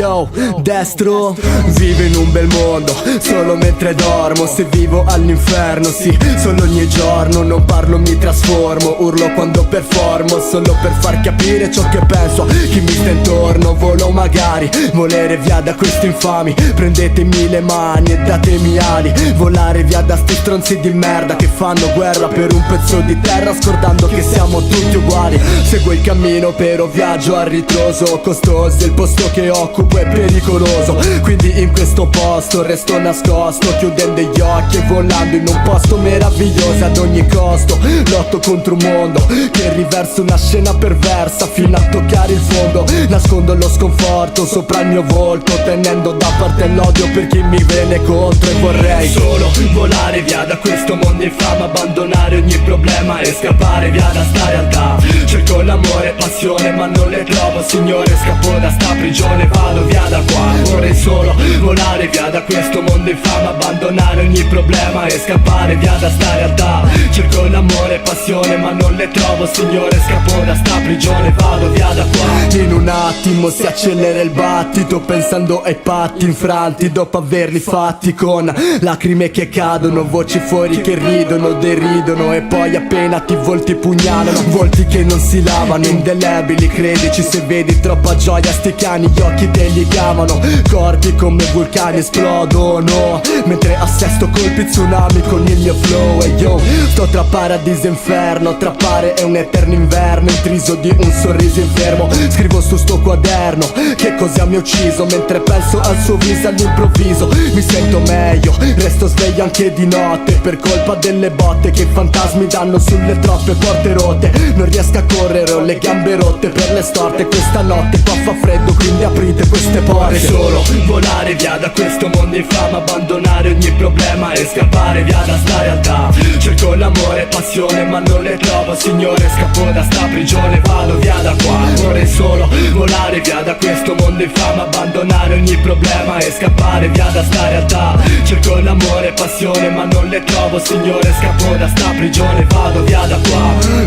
Yo, destro, vivo in un bel mondo, solo mentre dormo. Se vivo all'inferno, sì, solo ogni giorno. Non parlo, mi trasformo, urlo quando performo, solo per far capire ciò che penso a chi mi sta intorno. Volo magari, volere via da questi infami. Prendetemi le mani e datemi ali. Volare via da sti stronzi di merda che fanno guerra per un pezzo di terra, scordando che siamo tutti uguali. Seguo il cammino però viaggio a ritroso, costoso, il posto che occupo è pericoloso. Quindi in questo posto resto nascosto, chiudendo gli occhi e volando in un posto meraviglioso ad ogni costo. Lotto contro un mondo che riversa una scena perversa fino a toccare il fondo. Nascondo lo sconforto sopra il mio volto, tenendo da parte l'odio per chi mi viene contro. E vorrei solo volare via da questo mondo infame, abbandonare ogni problema e scappare via da sta realtà. Cerco l'amore e passione ma non le trovo, signore, scappo da sta prigione, vado via da qua. Vorrei solo volare via da questo mondo infame, abbandonare ogni problema e scappare via da sta realtà. Cerco l'amore e passione ma non le trovo, signore, scappo da sta prigione, vado via da qua. In un attimo si accelera il battito, pensando ai patti infranti dopo averli fatti, con lacrime che cadono, voci fuori che ridono, deridono e poi appena ti volti pugnalano. Volti che non si lavano, indelebili, credici, se vedi troppa gioia sti cani gli occhi te li cavano. Corpi come vulcani esplodono mentre assesto colpi tsunami con il mio flow. E yo, sto tra paradiso e inferno, trappare è un eterno inverno, intriso di un sorriso infermo. Scrivo su sto quaderno che cosa mi ha ucciso, mentre penso al suo viso all'improvviso mi sento meglio, resto sveglio anche di notte per colpa delle botte che i fantasmi danno sulle troppe porte rotte. Non riesco a correre, ho le gambe rotte per le storte. Questa notte qua fa freddo, quindi aprite queste porte. Solo volare via da questo mondo infame, abbandonare ogni problema e scappare via da sta realtà. Cerco l'amore e passione ma non le trovo, signore, scappo da sta prigione, vado via da qua. Vorrei solo volare via da questo mondo infame, abbandonare ogni problema e scappare via da sta realtà. Cerco l'amore e passione ma non le trovo, signore, scappo da sta prigione, vado via da qua.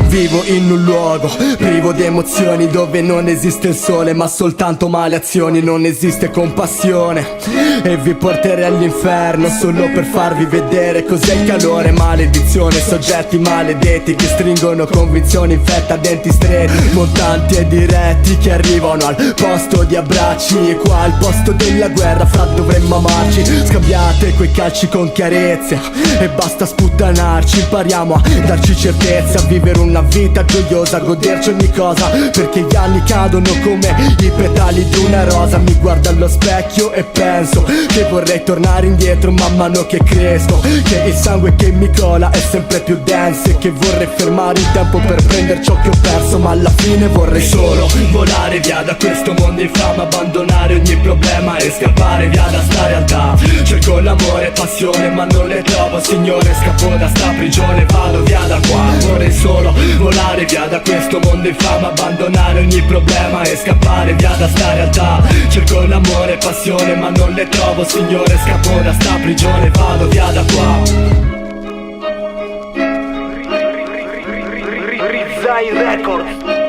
Vivo in un luogo privo di emozioni, dove non esiste il sole ma soltanto male azioni. Non esiste compassione e vi porterei all'inferno solo per farvi vedere cos'è il calore. Maledizione, soggetti maledetti che stringono convinzioni, infetta denti stretti, montanti e diretti che arrivano al posto di abbracci. Qua al posto della guerra fra dovremmo amarci. Scambiate quei calci con chiarezza e basta sputtanarci. Impariamo a darci certezza, a vivere una vita gioiosa, a goderci ogni cosa, perché gli anni cadono come i petali di una rosa. Mi guardo allo specchio e penso che vorrei tornare indietro man mano che cresco, che il sangue che mi cola è sempre più denso e che vorrei fermare il tempo per prendere ciò che ho perso, ma alla fine vorrei solo volare via da questo mondo infame, abbandonare ogni problema e scappare via da sta realtà. Cerco l'amore e passione ma non le trovo, signore, scappo da sta prigione, vado via da qua. Vorrei solo volare via da questo mondo infame, abbandonare ogni problema e scappare via da sta realtà. Cerco l'amore e passione ma non le trovo, signore, scappo da sta prigione, vado via da qua. Rizai Records.